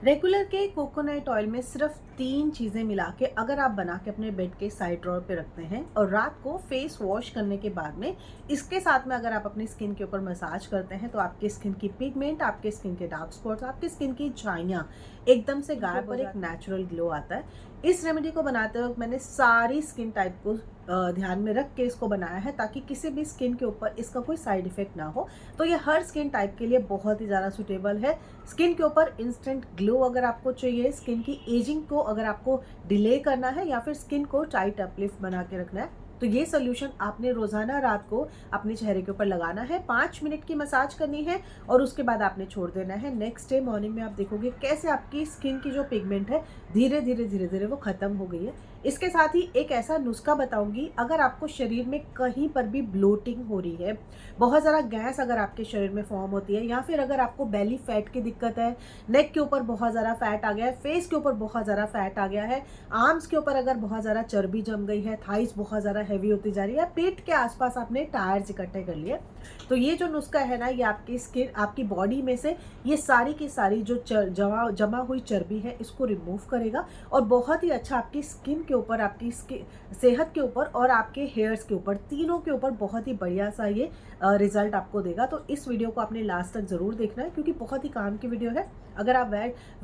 Regular के coconut oil में सिर्फ 3 चीज़ें मिला के अगर आप बना के अपने बेड के साइड ड्रॉर पे रखते हैं और रात को फेस वॉश करने के बाद में इसके साथ में अगर आप अपनी स्किन के ऊपर मसाज करते हैं तो आपकी स्किन की पिगमेंट, आपके स्किन के डार्क स्पॉट्स, आपकी स्किन की झाइयाँ एकदम से गायब और एक नेचुरल ग्लो आता है। इस रेमेडी को बनाते वक्त मैंने सारी स्किन टाइप को ध्यान में रख के इसको बनाया है ताकि किसी भी स्किन के ऊपर इसका कोई साइड इफेक्ट ना हो। तो ये हर स्किन टाइप के लिए बहुत ही ज़्यादा सूटेबल है। स्किन के ऊपर इंस्टेंट ग्लो अगर आपको चाहिए, स्किन की एजिंग को अगर आपको डिले करना है या फिर स्किन को टाइट अपलिफ्ट बना के रखना है, तो ये सोल्यूशन आपने रोजाना रात को अपने चेहरे के ऊपर लगाना है। 5 मिनट की मसाज करनी है और उसके बाद आपने छोड़ देना है। नेक्स्ट डे मॉर्निंग में आप देखोगे कैसे आपकी स्किन की जो पिगमेंट है धीरे धीरे वो खत्म हो गई है। इसके साथ ही एक ऐसा नुस्खा बताऊंगी, अगर आपको शरीर में कहीं पर भी ब्लोटिंग हो रही है, बहुत ज़्यादा गैस अगर आपके शरीर में फॉर्म होती है, या फिर अगर आपको बेली फैट की दिक्कत है, नेक के ऊपर बहुत ज़्यादा फैट आ गया है, फेस के ऊपर बहुत ज़्यादा फैट आ गया है, आर्म्स के ऊपर अगर बहुत ज़्यादा चर्बी जम गई है, थाइस बहुत ज़्यादा हैवी होती जा रही है, पेट के आसपास आपने टायर्स इकट्ठे कर लिए, तो ये जो नुस्खा है ना, ये आपकी स्किन, आपकी बॉडी में से ये सारी की सारी जो जमा हुई चर्बी है इसको रिमूव करेगा और बहुत ही अच्छा आपकी स्किन के ऊपर, आपकी सेहत के ऊपर और आपके हेयर्स के ऊपर, तीनों के ऊपर बहुत ही बढ़िया सा ये रिजल्ट आपको देगा। तो इस वीडियो को आपने लास्ट तक जरूर देखना है क्योंकि बहुत ही काम की वीडियो है। अगर आप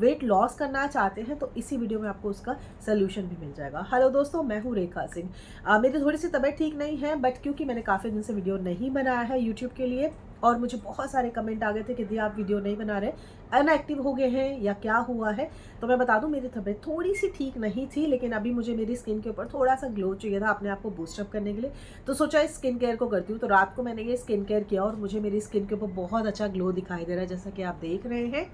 वेट लॉस करना चाहते हैं तो इसी वीडियो में आपको उसका सोल्यूशन भी मिल जाएगा। हेलो दोस्तों, मैं हूँ रेखा सिंह। मेरी थोड़ी सी तबीयत ठीक नहीं है, बट क्योंकि मैंने काफ़ी दिन से वीडियो नहीं बनाया है यूट्यूब के लिए और मुझे बहुत सारे कमेंट आ गए थे कि दी आप वीडियो नहीं बना रहे, अनएक्टिव हो गए हैं या क्या हुआ है, तो मैं बता दूं मेरी तबीयत थोड़ी सी ठीक नहीं थी, लेकिन अभी मुझे मेरी स्किन के ऊपर थोड़ा सा ग्लो चाहिए था अपने आप को बूस्टअप करने के लिए, तो सोचा इस स्किन केयर को करती हूँ। तो रात को मैंने ये स्किन केयर किया और मुझे मेरी स्किन के ऊपर बहुत अच्छा ग्लो दिखाई दे रहा है, जैसा कि आप देख रहे हैं।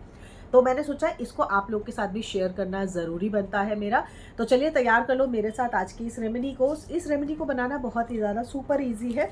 तो मैंने सोचा इसको आप लोग के साथ भी शेयर करना ज़रूरी बनता है मेरा। तो चलिए तैयार कर लो मेरे साथ आज की इस रेमेडी को। इस रेमेडी को बनाना बहुत ही ज़्यादा सुपर ईजी है।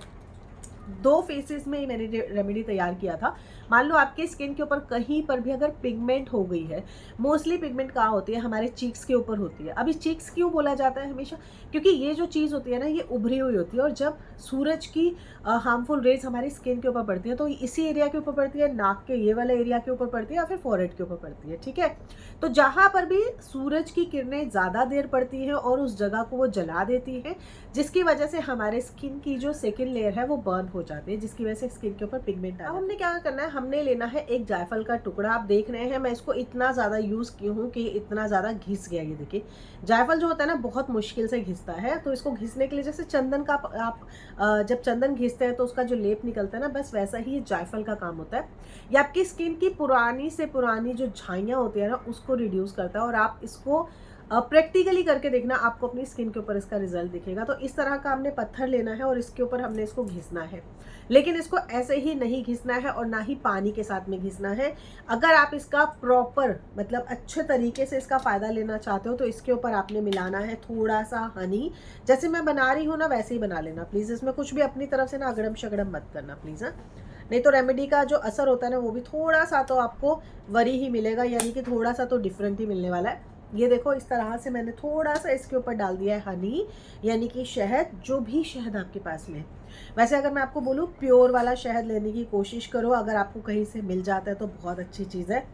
2 फेसेस में ही मैंने रेमेडी तैयार किया था। मान लो आपके स्किन के ऊपर कहीं पर भी अगर पिगमेंट हो गई है, मोस्टली पिगमेंट कहाँ होती है, हमारे चीक्स के ऊपर होती है। अभी चीक्स क्यों बोला जाता है हमेशा, क्योंकि ये जो चीज़ होती है ना, ये उभरी हुई होती है और जब सूरज की हार्मफुल रेज हमारी स्किन के ऊपर पड़ती है तो इसी एरिया के ऊपर पड़ती है, नाक के ये वाले एरिया के ऊपर पड़ती है या फिर फॉरहेड के ऊपर पड़ती है, ठीक है। तो जहाँ पर भी सूरज की किरणें ज़्यादा देर पड़ती हैं और उस जगह को वो जला देती है, जिसकी वजह से हमारे स्किन की जो सेकेंड लेयर है वो बर्न हो जाती है, जिसकी वजह से स्किन के ऊपर पिगमेंट आ जाता है। अब हमने क्या करना है, हमने लेना है एक जायफल का टुकड़ा। आप देख रहे हैं मैं इसको इतना ज़्यादा यूज़ की हूँ कि इतना ज़्यादा घिस गया। ये देखिए, जायफल जो होता है ना बहुत मुश्किल से घिसता है, तो इसको घिसने के लिए जैसे चंदन का आप जब चंदन घिसते हैं तो उसका जो लेप निकलता है ना, बस वैसा ही ये जायफल का काम होता है। ये आपकी स्किन की पुरानी से पुरानी जो झाइयाँ होती है ना उसको रिड्यूस करता है और आप इसको प्रैक्टिकली करके देखना, आपको अपनी स्किन के ऊपर इसका रिजल्ट दिखेगा। तो इस तरह का हमने पत्थर लेना है और इसके ऊपर हमने इसको घिसना है, लेकिन इसको ऐसे ही नहीं घिसना है और ना ही पानी के साथ में घिसना है। अगर आप इसका प्रॉपर मतलब अच्छे तरीके से इसका फ़ायदा लेना चाहते हो तो इसके ऊपर आपने मिलाना है थोड़ा सा हनी। जैसे मैं बना रही हूँ ना वैसे ही बना लेना प्लीज़, इसमें कुछ भी अपनी तरफ से ना अगड़म शगड़म मत करना प्लीज़, हाँ। नहीं तो रेमेडी का जो असर होता है ना वो भी थोड़ा सा तो आपको वरी ही मिलेगा, यानी कि थोड़ा सा तो डिफरेंट ही मिलने वाला है। ये देखो इस तरह से मैंने थोड़ा सा इसके ऊपर डाल दिया है हनी, यानी कि शहद, जो भी शहद आपके पास में है। वैसे अगर मैं आपको बोलूँ प्योर वाला शहद लेने की कोशिश करो, अगर आपको कहीं से मिल जाता है तो बहुत अच्छी चीज़ है।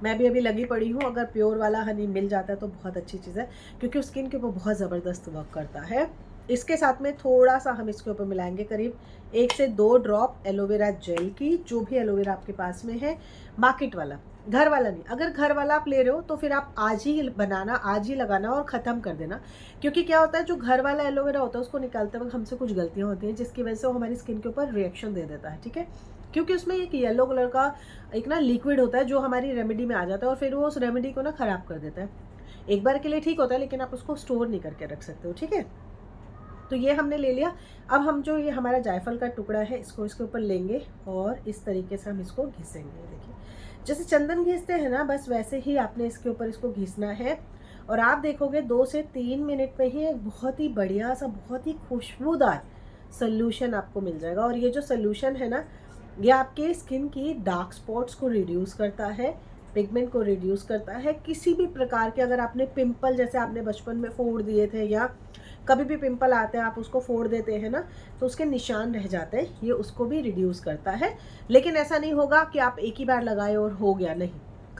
मैं भी अभी लगी पड़ी हूँ, अगर प्योर वाला हनी मिल जाता है तो बहुत अच्छी चीज़ है क्योंकि स्किन के ऊपर बहुत ज़बरदस्त वर्क करता है। इसके साथ में थोड़ा सा हम इसके ऊपर मिलाएंगे करीब 1 से 2 ड्रॉप एलोवेरा जेल की, जो भी एलोवेरा आपके पास में है, मार्केट वाला, घर वाला नहीं। अगर घर वाला आप ले रहे हो तो फिर आप आज ही बनाना, आज ही लगाना और ख़त्म कर देना, क्योंकि क्या होता है जो घर वाला एलोवेरा होता है उसको निकालते वक्त हमसे कुछ गलतियाँ होती हैं जिसकी वजह से वो हमारी स्किन के ऊपर रिएक्शन दे देता है, ठीक है। क्योंकि उसमें एक येलो कलर का एक ना लिक्विड होता है जो हमारी रेमेडी में आ जाता है और फिर वो उस रेमेडी को ना ख़राब कर देता है। एक बार के लिए ठीक होता है लेकिन आप उसको स्टोर नहीं करके रख सकते हो, ठीक है। तो ये हमने ले लिया। अब हम जो ये हमारा जायफल का टुकड़ा है इसको इसके ऊपर लेंगे और इस तरीके से हम इसको घिसेंगे। देखिए जैसे चंदन घिसते हैं ना, बस वैसे ही आपने इसके ऊपर इसको घिसना है और आप देखोगे 2 से 3 मिनट में ही एक बहुत ही बढ़िया सा, बहुत ही खुशबूदार सोल्यूशन आपको मिल जाएगा। और ये जो सोल्यूशन है ना, ये आपके स्किन की डार्क स्पॉट्स को रिड्यूस करता है, पिगमेंट को रिड्यूस करता है। किसी भी प्रकार के अगर आपने पिंपल, जैसे आपने बचपन में फोड़ दिए थे या कभी भी पिंपल आते हैं आप उसको फोड़ देते हैं ना, तो उसके निशान रह जाते हैं, ये उसको भी रिड्यूस करता है। लेकिन ऐसा नहीं होगा कि आप एक ही बार लगाए और हो गया, नहीं,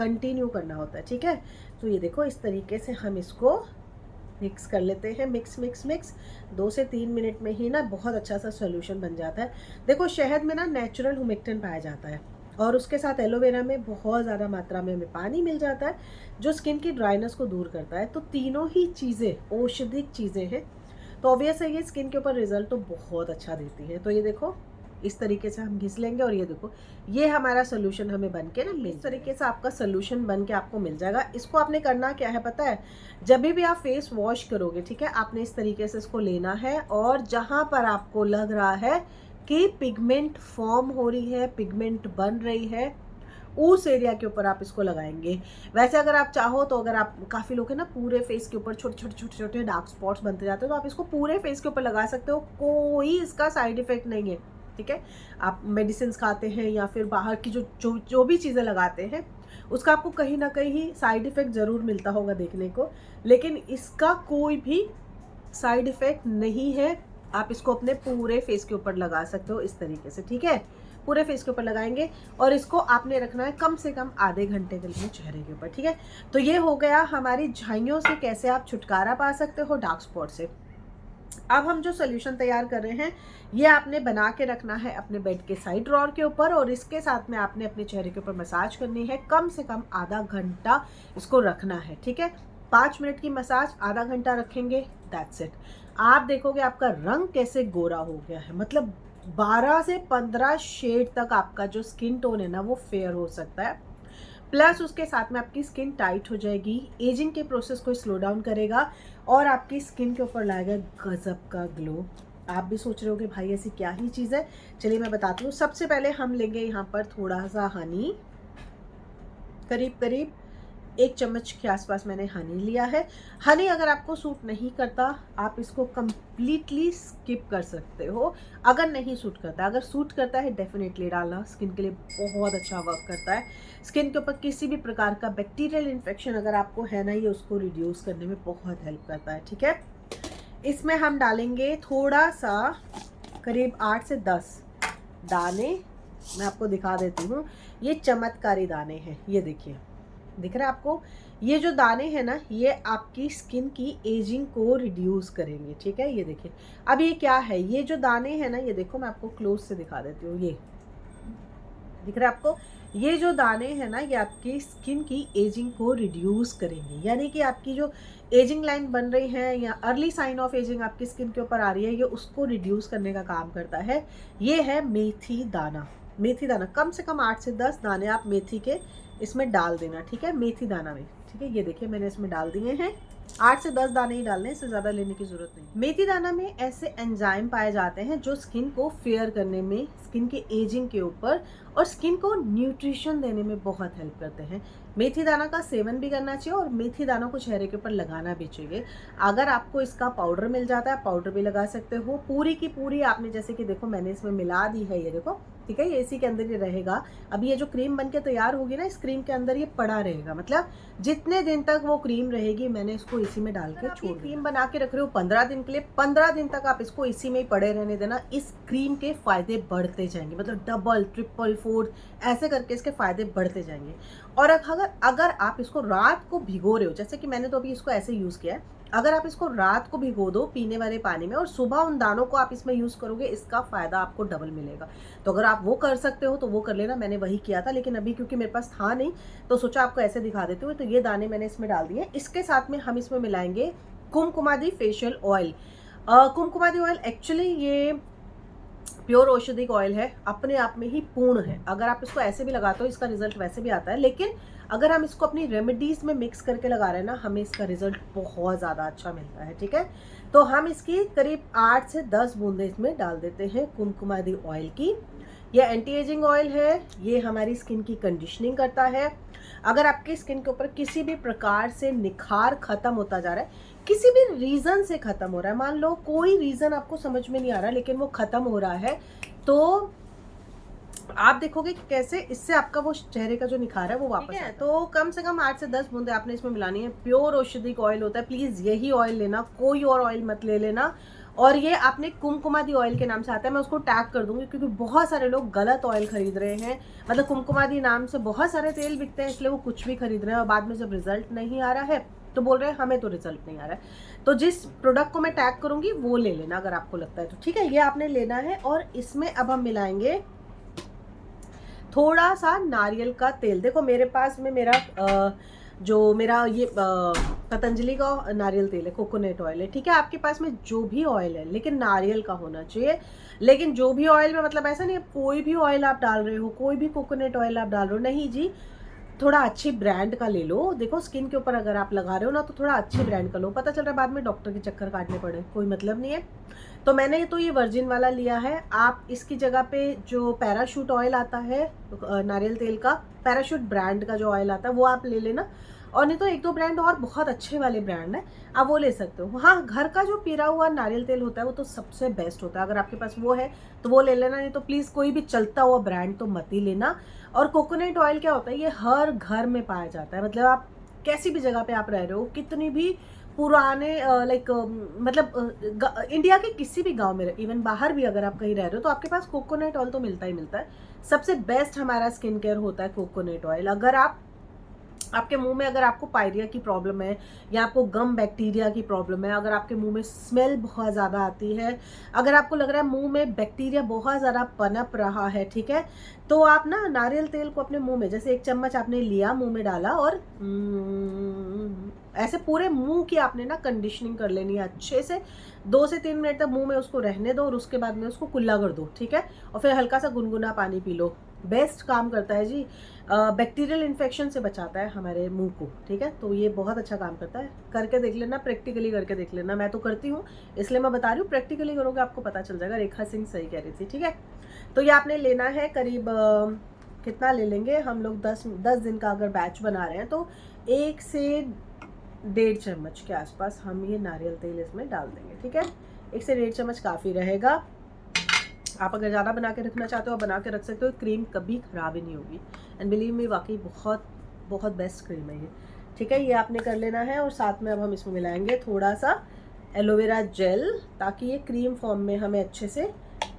कंटिन्यू करना होता है, ठीक है। तो ये देखो इस तरीके से हम इसको मिक्स कर लेते हैं, मिक्स मिक्स मिक्स 2 से 3 मिनट में ही ना बहुत अच्छा सा सॉल्यूशन बन जाता है। देखो शहद में ना नेचुरल हुमिक्टिन पाया जाता है और उसके साथ एलोवेरा में बहुत ज़्यादा मात्रा में हमें पानी मिल जाता है जो स्किन की ड्राइनेस को दूर करता है। तो तीनों ही चीज़ें औषधिक चीज़ें हैं, तो ऑब्वियस है ये स्किन के ऊपर रिजल्ट तो बहुत अच्छा देती है। तो ये देखो इस तरीके से हम घिस लेंगे और ये देखो ये हमारा सोल्यूशन हमें बन के ना इस तरीके से आपका सोल्यूशन बन के आपको मिल जाएगा। इसको आपने करना क्या है पता है, जब भी आप फेस वॉश करोगे, ठीक है, आपने इस तरीके से इसको लेना है और जहाँ पर आपको लग रहा है कि पिगमेंट फॉर्म हो रही है, पिगमेंट बन रही है, उस एरिया के ऊपर आप इसको लगाएंगे। वैसे अगर आप चाहो तो अगर आप काफ़ी लोग हैं ना पूरे फेस के ऊपर छोटे छोटे छोटे छोटे डार्क स्पॉट्स बनते जाते हैं, तो आप इसको पूरे फेस के ऊपर लगा सकते हो, कोई इसका साइड इफेक्ट नहीं है, ठीक है। आप मेडिसिन खाते हैं या फिर बाहर की जो भी चीज़ें लगाते हैं उसका आपको कहीं ना कहीं साइड इफेक्ट ज़रूर मिलता होगा देखने को, लेकिन इसका कोई भी साइड इफेक्ट नहीं है। आप इसको अपने पूरे फेस के ऊपर लगा सकते हो इस तरीके से, ठीक है। पूरे फेस के ऊपर लगाएंगे और इसको आपने रखना है कम से कम आधे घंटे के लिए चेहरे के ऊपर, ठीक है। तो ये हो गया हमारी झाइयों से कैसे आप छुटकारा पा सकते हो डार्क स्पॉट से। अब हम जो सोल्यूशन तैयार कर रहे हैं ये आपने बना के रखना है अपने बेड के साइड ड्रॉअर के ऊपर और इसके साथ में आपने अपने चेहरे के ऊपर मसाज करनी है, कम से कम आधा घंटा इसको रखना है, ठीक है। 5 मिनट की मसाज, आधा घंटा रखेंगे, दैट्स इट। आप देखोगे आपका रंग कैसे गोरा हो गया है, मतलब 12 से 15 शेड तक आपका जो स्किन टोन है ना वो फेयर हो सकता है। प्लस उसके साथ में आपकी स्किन टाइट हो जाएगी, एजिंग के प्रोसेस को स्लो डाउन करेगा और आपकी स्किन के ऊपर लाएगा गजब का ग्लो। आप भी सोच रहे हो कि भाई ऐसी क्या ही चीज़ है, चलिए मैं बताती हूँ। सबसे पहले हम लेंगे यहाँ पर थोड़ा सा हनी, करीब करीब 1 चम्मच के आसपास मैंने हनी लिया है। हनी अगर आपको सूट नहीं करता आप इसको कम्प्लीटली स्किप कर सकते हो, अगर नहीं सूट करता। अगर सूट करता है डेफिनेटली डालना, स्किन के लिए बहुत अच्छा वर्क करता है। स्किन के ऊपर किसी भी प्रकार का बैक्टीरियल इन्फेक्शन अगर आपको है ना, ये उसको रिड्यूस करने में बहुत हेल्प करता है, ठीक है। इसमें हम डालेंगे थोड़ा सा, करीब 8 से 10 दाने, मैं आपको दिखा देती हूँ। ये चमत्कारी दाने हैं, ये देखिए दिख रहा है आपको। ये जो दाने हैं ना ये आपकी स्किन की एजिंग को रिड्यूस करेंगे, ठीक है। ये देखिए अब ये क्या है, ये जो दाने हैं ना, ये देखो मैं आपको क्लोज से दिखा देती हूँ। ये दिख रहा है आपको, ये जो दाने हैं ना ये आपकी स्किन की एजिंग को रिड्यूस करेंगे, यानी कि आपकी जो एजिंग लाइन बन रही है या अर्ली साइन ऑफ एजिंग आपकी स्किन के ऊपर आ रही है, ये उसको रिड्यूस करने का काम करता है। ये है मेथी दाना। मेथी दाना कम से कम 8 से 10 दाने आप मेथी के इसमें डाल देना, ठीक है, मेथी दाना में, ठीक है। ये देखिए मैंने इसमें डाल दिए हैं, 8 से 10 दाने ही डालने, इससे ज़्यादा लेने की ज़रूरत नहीं। मेथी दाना में ऐसे एंजाइम पाए जाते हैं जो स्किन को फेयर करने में, स्किन के एजिंग के ऊपर और स्किन को न्यूट्रिशन देने में बहुत हेल्प करते हैं। मेथी दाना का सेवन भी करना चाहिए और मेथी दानों को चेहरे के ऊपर लगाना भी चाहिए। अगर आपको इसका पाउडर मिल जाता है, पाउडर भी लगा सकते हो। पूरी की पूरी आपने, जैसे कि देखो मैंने इसमें मिला दी है, ये देखो, ठीक है, ये इसी के अंदर ही रहेगा। अब ये जो क्रीम बनके तैयार होगी ना, इस क्रीम के अंदर ये पड़ा रहेगा, मतलब जितने दिन तक वो क्रीम रहेगी मैंने इसको इसी में डाल के छोड़। क्रीम बना के रख रहे हो 15 दिन के लिए, 15 दिन तक आप इसको इसी में ही पड़े रहने देना। इस क्रीम के फायदे बढ़ते जाएंगे, मतलब डबल ट्रिपल 4 ऐसे करके इसके फायदे बढ़ते जाएंगे। और अगर आप इसको रात को भिगो रहे हो, जैसे कि मैंने तो अभी इसको ऐसे यूज़ किया है, अगर आप इसको रात को भिगो दो पीने वाले पानी में और सुबह उन दानों को आप इसमें यूज़ करोगे, इसका फ़ायदा आपको डबल मिलेगा। तो अगर आप वो कर सकते हो तो वो कर लेना, मैंने वही किया था, लेकिन अभी क्योंकि मेरे पास था नहीं तो सोचा आपको ऐसे दिखा देते हुए। तो ये दाने मैंने इसमें डाल दिए। इसके साथ में हम इसमें मिलाएंगे Kumkumadi facial oil. Kumkumadi oil actually ये प्योर औषधिक ऑयल है, अपने आप में ही पूर्ण है। अगर आप इसको ऐसे भी लगाते हो इसका रिजल्ट वैसे भी आता है, लेकिन अगर हम इसको अपनी रेमेडीज़ में मिक्स करके लगा रहे हैं ना, हमें इसका रिजल्ट बहुत ज़्यादा अच्छा मिलता है, ठीक है। तो हम इसकी करीब 8 से 10 बूंदे इसमें डाल देते हैं कुमकुमादी ऑयल की। ये एंटी एजिंग ऑयल है, ये हमारी स्किन की कंडीशनिंग करता है। अगर आपकी स्किन के ऊपर किसी भी प्रकार से निखार खत्म होता जा रहा है, किसी भी रीज़न से ख़त्म हो रहा है, मान लो कोई रीज़न आपको समझ में नहीं आ रहा लेकिन वो ख़त्म हो रहा है, तो आप देखोगे कि कैसे इससे आपका वो चेहरे का जो निखार है वो वापस आता है। तो कम से कम 8 से 10 बूंदे आपने इसमें मिलानी है। प्योर औषधिक ऑयल होता है, प्लीज़ यही ऑयल लेना, कोई और ऑयल मत ले लेना। और ये आपने कुमकुमादी ऑयल के नाम से आता है, मैं उसको टैग कर दूंगी क्योंकि बहुत सारे लोग गलत ऑयल खरीद रहे हैं। मतलब कुमकुमादी नाम से बहुत सारे तेल बिकते हैं, इसलिए वो कुछ भी खरीद रहे हैं और बाद में जब रिजल्ट नहीं आ रहा है तो बोल रहे हैं हमें तो रिजल्ट नहीं आ रहा है। तो जिस प्रोडक्ट को मैं टैग करूंगी वो ले लेना अगर आपको लगता है तो, ठीक है। ये आपने लेना है और इसमें अब हम मिलाएंगे थोड़ा सा नारियल का तेल। देखो मेरे पास में जो मेरा ये पतंजलि का नारियल तेल है, कोकोनट ऑयल है, ठीक है। आपके पास में जो भी ऑयल है लेकिन नारियल का होना चाहिए। लेकिन जो भी ऑयल में मतलब ऐसा नहीं है कोई भी ऑयल आप डाल रहे हो, कोई भी कोकोनट ऑयल आप डाल रहे हो, नहीं जी, थोड़ा अच्छी ब्रांड का ले लो। देखो स्किन के ऊपर अगर आप लगा रहे हो ना तो थोड़ा अच्छे ब्रांड का लो, पता चल रहा है बाद में डॉक्टर के चक्कर काटने पड़े, कोई मतलब नहीं है। तो मैंने तो ये वर्जिन वाला लिया है। आप इसकी जगह पे जो पैराशूट ऑयल आता है नारियल तेल का, पैराशूट ब्रांड का जो ऑयल आता है वो आप ले लेना, और नहीं तो एक दो ब्रांड और बहुत अच्छे वाले ब्रांड है आप वो ले सकते हो। हाँ, घर का जो पिरा हुआ नारियल तेल होता है वो तो सबसे बेस्ट होता है, अगर आपके पास वो है तो वो ले लेना, नहीं तो प्लीज़ कोई भी चलता हुआ ब्रांड तो मत ही लेना। और कोकोनट ऑयल क्या होता है, ये हर घर में पाया जाता है। मतलब आप कैसी भी जगह पे आप रह रहे हो, कितनी भी पुराने मतलब इंडिया के किसी भी गांव में, इवन बाहर भी अगर आप कहीं रह रहे हो तो आपके पास कोकोनट ऑयल तो मिलता ही मिलता है। सबसे बेस्ट हमारा स्किन केयर होता है कोकोनट ऑयल। अगर आपके मुंह में अगर आपको पायरिया की प्रॉब्लम है या आपको गम बैक्टीरिया की प्रॉब्लम है, अगर आपके मुंह में स्मेल बहुत ज़्यादा आती है, अगर आपको लग रहा है मुंह में बैक्टीरिया बहुत ज़्यादा पनप रहा है, ठीक है, तो आप ना नारियल तेल को अपने मुंह में जैसे 1 चम्मच आपने लिया, मुंह में डाला और ऐसे पूरे मुंह की आपने ना कंडीशनिंग कर लेनी है अच्छे से। 2 से 3 मिनट तक मुंह में उसको रहने दो और उसके बाद में उसको कुल्ला कर दो, ठीक है। और फिर हल्का सा गुनगुना पानी पी लो, बेस्ट काम करता है जी। बैक्टीरियल इन्फेक्शन से बचाता है हमारे मुंह को, ठीक है। तो ये बहुत अच्छा काम करता है, करके देख लेना, प्रैक्टिकली करके देख लेना। मैं तो करती हूँ इसलिए मैं बता रही हूँ, प्रैक्टिकली करोगे आपको पता चल जाएगा। रेखा सिंह सही कह रही थी, ठीक है। तो ये आपने लेना है करीब कितना ले लेंगे हम लोग, 10 दिन का अगर बैच बना रहे हैं तो 1 से 1.5 चम्मच के आसपास हम ये नारियल तेल इसमें डाल देंगे, ठीक है। 1 से 1.5 चम्मच काफ़ी रहेगा। आप अगर ज़्यादा बना के रखना चाहते हो बना के रख सकते हो, क्रीम कभी ख़राब ही नहीं होगी। एंड बिलीव मी, वाकई बहुत बहुत बेस्ट क्रीम है ये, ठीक है। ये आपने कर लेना है और साथ में अब हम इसमें मिलाएंगे थोड़ा सा एलोवेरा जेल, ताकि ये क्रीम फॉर्म में हमें अच्छे से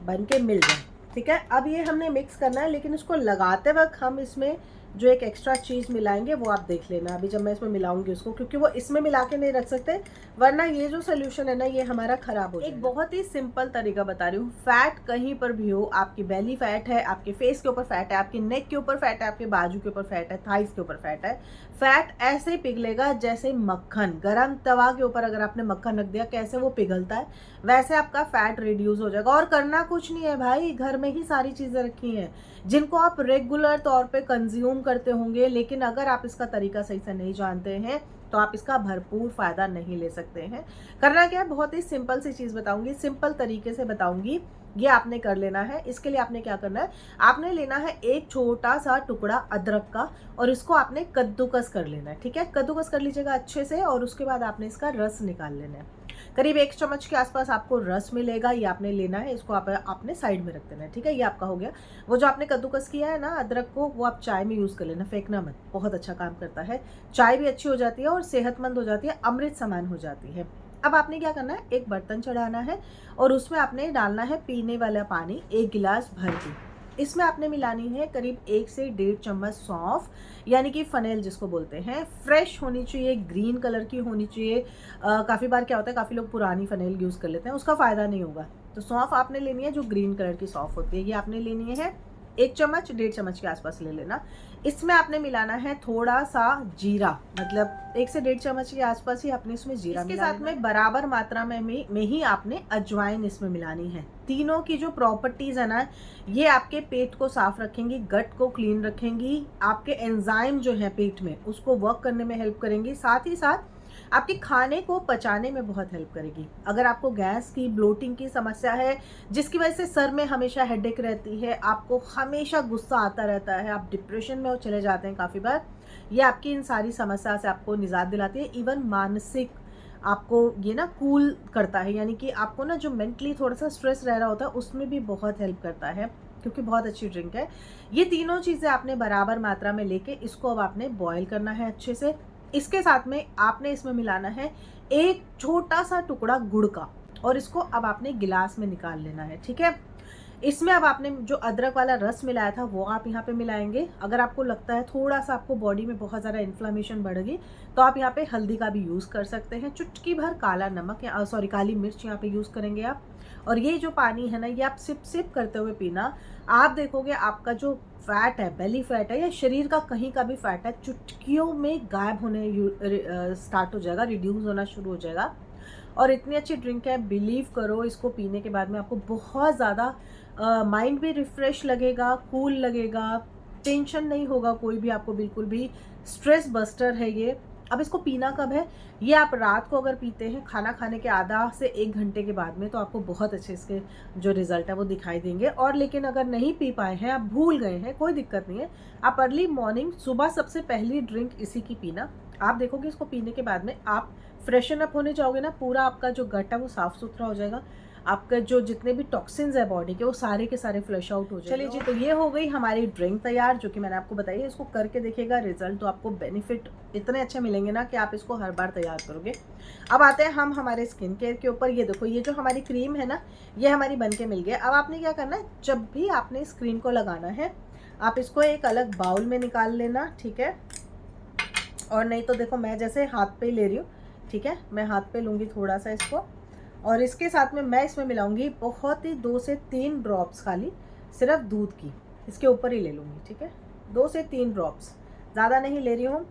बन के मिल जाए, ठीक है। अब ये हमने मिक्स करना है, लेकिन इसको लगाते वक्त हम इसमें जो एक एक्स्ट्रा चीज़ मिलाएंगे वो आप देख लेना अभी जब मैं इसमें मिलाऊंगी उसको, क्योंकि वो इसमें मिला के नहीं रख सकते वरना ये जो सोल्यूशन है ना ये हमारा खराब हो जाएगा। एक बहुत ही सिंपल तरीका बता रही हूँ। फैट कहीं पर भी हो, आपकी बेली फैट है, आपके फेस के ऊपर फैट है, आपके नेक के ऊपर फैट है, आपके बाजू के ऊपर फैट है, थाइस के ऊपर फैट है, फैट ऐसे पिघलेगा जैसे मक्खन। गरम तवा के ऊपर अगर आपने मक्खन रख दिया कैसे वो पिघलता है, वैसे आपका फैट रिड्यूस हो जाएगा। और करना कुछ नहीं है भाई, घर में ही सारी चीज़ें रखी हैं जिनको आप रेगुलर तौर पे कंज्यूम करते होंगे, लेकिन अगर आप इसका तरीका सही से नहीं जानते हैं तो आप इसका भरपूर फ़ायदा नहीं ले सकते हैं। करना क्या है, बहुत ही सिंपल सी चीज़ बताऊंगी, सिंपल तरीके से बताऊंगी। ये आपने कर लेना है। इसके लिए आपने क्या करना है, आपने लेना है एक छोटा सा टुकड़ा अदरक का और इसको आपने कद्दूकस कर लेना है, ठीक है। कद्दूकस कर लीजिएगा अच्छे से और उसके बाद आपने इसका रस निकाल लेना है। करीब 1 चम्मच के आसपास आपको रस मिलेगा, ये आपने लेना है। इसको आपने साइड में रख देना है, ठीक है। ये आपका हो गया। वो जो आपने कद्दूकस किया है ना अदरक को, वो आप चाय में यूज़ कर लेना, फेंकना मत, बहुत अच्छा काम करता है। चाय भी अच्छी हो जाती है और सेहतमंद हो जाती है, अमृत समान हो जाती है। अब आपने क्या करना है, एक बर्तन चढ़ाना है और उसमें आपने डालना है पीने वाला पानी 1 गिलास भर के। इसमें आपने मिलानी है करीब 1 से 1.5 चम्मच सौंफ, यानी कि फनेल जिसको बोलते हैं। फ्रेश होनी चाहिए, ग्रीन कलर की होनी चाहिए। काफ़ी बार क्या होता है, काफ़ी लोग पुरानी फनेल यूज़ कर लेते हैं, उसका फ़ायदा नहीं होगा। तो सौंफ आपने लेनी है जो ग्रीन कलर की सौंफ होती है, ये आपने लेनी है 1 चम्मच 1.5 चम्मच के आसपास ले लेना। इसमें आपने मिलाना है थोड़ा सा जीरा, मतलब 1 से 1.5 चम्मच के आसपास ही आपने इसमें जीरा मिलाना है। इसके साथ में बराबर मात्रा में ही आपने अजवाइन इसमें मिलानी है। तीनों की जो प्रॉपर्टीज़ है ना, ये आपके पेट को साफ रखेंगी, गट को क्लीन रखेंगी, आपके एंजाइम जो है पेट में उसको वर्क करने में हेल्प करेंगी, साथ ही साथ आपके खाने को पचाने में बहुत हेल्प करेगी। अगर आपको गैस की, ब्लोटिंग की समस्या है जिसकी वजह से सर में हमेशा हेडेक रहती है, आपको हमेशा गुस्सा आता रहता है, आप डिप्रेशन में चले जाते हैं काफ़ी बार, ये आपकी इन सारी समस्या से आपको निजात दिलाती है। इवन मानसिक आपको ये ना कूल करता है, यानी कि आपको ना जो मेंटली थोड़ा सा स्ट्रेस रह रहा होता है उसमें भी बहुत हेल्प करता है, क्योंकि बहुत अच्छी ड्रिंक है। ये तीनों चीज़ें आपने बराबर मात्रा में लेके इसको अब आपने बॉयल करना है अच्छे से। इसके साथ में आपने इसमें मिलाना है एक छोटा सा टुकड़ा गुड़ का, और इसको अब आपने गिलास में निकाल लेना है, ठीक है। इसमें अब आपने जो अदरक वाला रस मिलाया था वो आप यहाँ पे मिलाएंगे। अगर आपको लगता है थोड़ा सा आपको बॉडी में बहुत ज़्यादा इन्फ्लामेशन बढ़ेगी तो आप यहाँ पे हल्दी का भी यूज़ कर सकते हैं। चुटकी भर काला नमक या सॉरी काली मिर्च यहाँ पे यूज़ करेंगे आप। और ये जो पानी है ना, ये आप सिप सिप करते हुए पीना। आप देखोगे आपका जो फैट है, बेली फैट है या शरीर का कहीं का भी फैट है, चुटकियों में गायब होने स्टार्ट हो जाएगा, रिड्यूस होना शुरू हो जाएगा। और इतनी अच्छी ड्रिंक है, बिलीव करो, इसको पीने के बाद में आपको बहुत ज़्यादा माइंड भी रिफ़्रेश लगेगा, कूल लगेगा, टेंशन नहीं होगा कोई भी आपको, बिल्कुल भी। स्ट्रेस बस्टर है ये। अब इसको पीना कब है? ये आप रात को अगर पीते हैं खाना खाने के आधा से 1 घंटे के बाद में, तो आपको बहुत अच्छे इसके जो रिज़ल्ट है वो दिखाई देंगे। और लेकिन अगर नहीं पी पाए हैं, आप भूल गए हैं, कोई दिक्कत नहीं है। आप अर्ली मॉर्निंग सुबह सबसे पहली ड्रिंक इसी की पीना। आप देखोगे इसको पीने के बाद में आप फ्रेशन अप होने जाओगे ना, पूरा आपका जो गट है वो साफ़ सुथरा हो जाएगा। आपका जो जितने भी टॉक्सिन्स है बॉडी के वो सारे के सारे फ्लश आउट हो जाएंगे। चलिए जी, तो ये हो गई हमारी ड्रिंक तैयार, जो कि मैंने आपको बताई है। इसको करके देखिएगा, रिजल्ट तो आपको बेनिफिट इतने अच्छे मिलेंगे ना कि आप इसको हर बार तैयार करोगे। अब आते हैं हम हमारे स्किन केयर के ऊपर। ये देखो, ये जो हमारी क्रीम है ना, ये हमारी बन के मिल गई। अब आपने क्या करना है, जब भी आपने इस क्रीम को लगाना है, आप इसको एक अलग बाउल में निकाल लेना, ठीक है। और नहीं तो देखो, मैं जैसे हाथ पे ले रही हूँ, ठीक है, मैं हाथ पे लूँगी थोड़ा सा इसको। और इसके साथ में मैं इसमें मिलाऊंगी बहुत ही 2 से 3 ड्रॉप्स, खाली सिर्फ दूध की इसके ऊपर ही ले लूँगी, ठीक है। 2 से 3 ड्रॉप्स, ज़्यादा नहीं ले रही हूँ।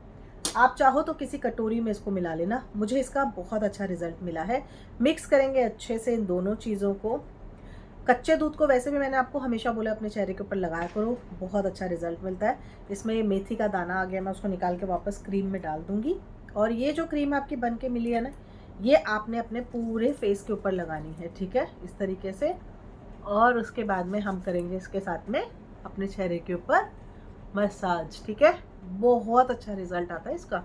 आप चाहो तो किसी कटोरी में इसको मिला लेना। मुझे इसका बहुत अच्छा रिजल्ट मिला है। मिक्स करेंगे अच्छे से इन दोनों चीज़ों को। कच्चे दूध को वैसे भी मैंने आपको हमेशा बोला अपने चेहरे के ऊपर लगाया करो, बहुत अच्छा रिजल्ट मिलता है। इसमें ये मेथी का दाना आ गया, मैं उसको निकाल के वापस क्रीम में डाल दूँगी। और ये जो क्रीम आपकी बन के मिली है ना, ये आपने अपने पूरे फेस के ऊपर लगानी है, ठीक है, इस तरीके से। और उसके बाद में हम करेंगे इसके साथ में अपने चेहरे के ऊपर मसाज, ठीक है। बहुत अच्छा रिजल्ट आता है इसका।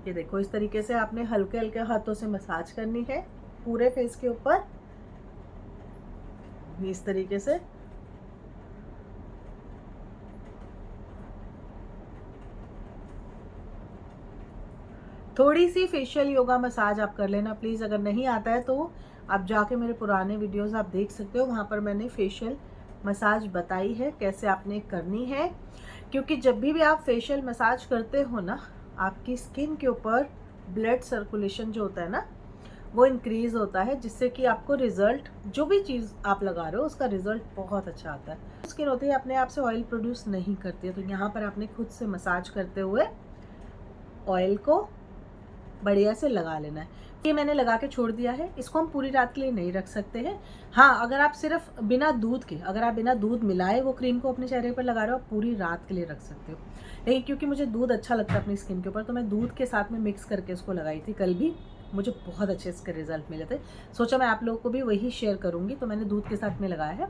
ये देखो, इस तरीके से आपने हल्के हल्के हाथों से मसाज करनी है पूरे फेस के ऊपर, इस तरीके से। थोड़ी सी फेशियल योगा मसाज आप कर लेना प्लीज़। अगर नहीं आता है तो आप जाके मेरे पुराने वीडियोस आप देख सकते हो, वहाँ पर मैंने फेशियल मसाज बताई है कैसे आपने करनी है। क्योंकि जब भी आप फेशियल मसाज करते हो ना, आपकी स्किन के ऊपर ब्लड सर्कुलेशन जो होता है ना, वो इंक्रीज़ होता है, जिससे कि आपको रिज़ल्ट, जो भी चीज़ आप लगा रहे हो उसका रिज़ल्ट बहुत अच्छा आता है। स्किन होती है अपने आप से ऑयल प्रोड्यूस नहीं करती है, तो यहाँ पर आपने खुद से मसाज करते हुए ऑयल को बढ़िया से लगा लेना है। ये मैंने लगा के छोड़ दिया है। इसको हम पूरी रात के लिए नहीं रख सकते हैं। हाँ, अगर आप सिर्फ बिना दूध के, अगर आप बिना दूध मिलाए वो क्रीम को अपने चेहरे पर लगा रहे हो, आप पूरी रात के लिए रख सकते हो। लेकिन क्योंकि मुझे दूध अच्छा लगता है अपनी स्किन के ऊपर, तो मैं दूध के साथ में मिक्स करके इसको लगाई थी कल भी। मुझे बहुत अच्छे इसके रिजल्ट मिले थे। सोचा मैं आप लोगों को भी वही शेयर करूँगी, तो मैंने दूध के साथ में लगाया है।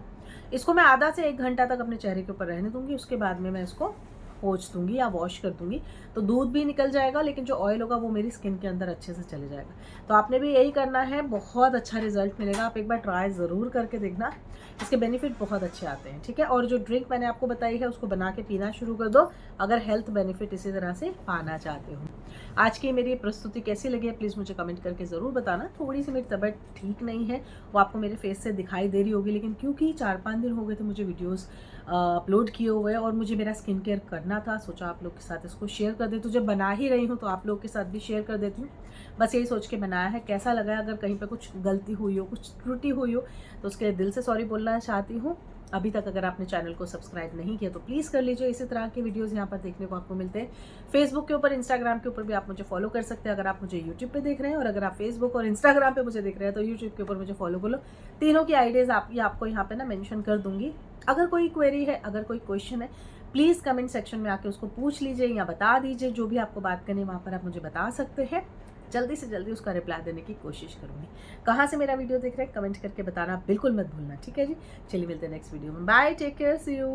इसको मैं आधा से 1 घंटा तक अपने चेहरे के ऊपर रहने दूँगी। उसके बाद में मैं इसको पोंछ दूँगी या वॉश कर दूँगी, तो दूध भी निकल जाएगा, लेकिन जो ऑयल होगा वो मेरी स्किन के अंदर अच्छे से चले जाएगा। तो आपने भी यही करना है, बहुत अच्छा रिजल्ट मिलेगा। आप एक बार ट्राई ज़रूर करके देखना, इसके बेनिफिट बहुत अच्छे आते हैं, ठीक है। और जो ड्रिंक मैंने आपको बताई है उसको बना के पीना शुरू कर दो, अगर हेल्थ बेनिफिट इसी तरह से पाना चाहते हो। आज की मेरी प्रस्तुति कैसी लगी है प्लीज़ मुझे कमेंट करके ज़रूर बताना। थोड़ी सी मेरी तबीयत ठीक नहीं है, वो आपको मेरे फेस से दिखाई दे रही होगी, लेकिन क्योंकि 4-5 दिन हो गए थे मुझे वीडियोज़ अपलोड किए हुए और मुझे मेरा स्किन केयर करना था, सोचा आप लोग के साथ इसको शेयर कर देती हूँ। जब बना ही रही हूँ तो आप लोग के साथ भी शेयर कर देती हूँ। बस यही सोच के बनाया है। कैसा लगा है, अगर कहीं पे कुछ गलती हुई हो, कुछ त्रुटि हुई हो, तो उसके लिए दिल से सॉरी बोलना चाहती हूँ। अभी तक अगर आपने चैनल को सब्सक्राइब नहीं किया तो प्लीज़ कर लीजिए। इसी तरह के वीडियोस यहाँ पर देखने को आपको मिलते हैं। फेसबुक के ऊपर, इंस्टाग्राम के ऊपर भी आप मुझे फॉलो कर सकते हैं अगर आप मुझे यूट्यूब पे देख रहे हैं, और अगर आप फेसबुक और इंस्टाग्राम पे मुझे देख रहे हैं तो यूट्यूब के ऊपर मुझे फॉलो कर लो। तीनों की आईडीज़ आपको यहाँ पे ना मेंशन कर दूंगी। अगर कोई क्वेरी है, अगर कोई क्वेश्चन है, प्लीज़ कमेंट सेक्शन में आके उसको पूछ लीजिए या बता दीजिए। जो भी आपको बात करनी है वहाँ पर आप मुझे बता सकते हैं। जल्दी से जल्दी उसका रिप्लाई देने की कोशिश करूँगी। कहाँ से मेरा वीडियो देख रहे हैं कमेंट करके बताना बिल्कुल मत भूलना, ठीक है जी। चलिए मिलते हैं नेक्स्ट वीडियो में। Bye, take care, see you.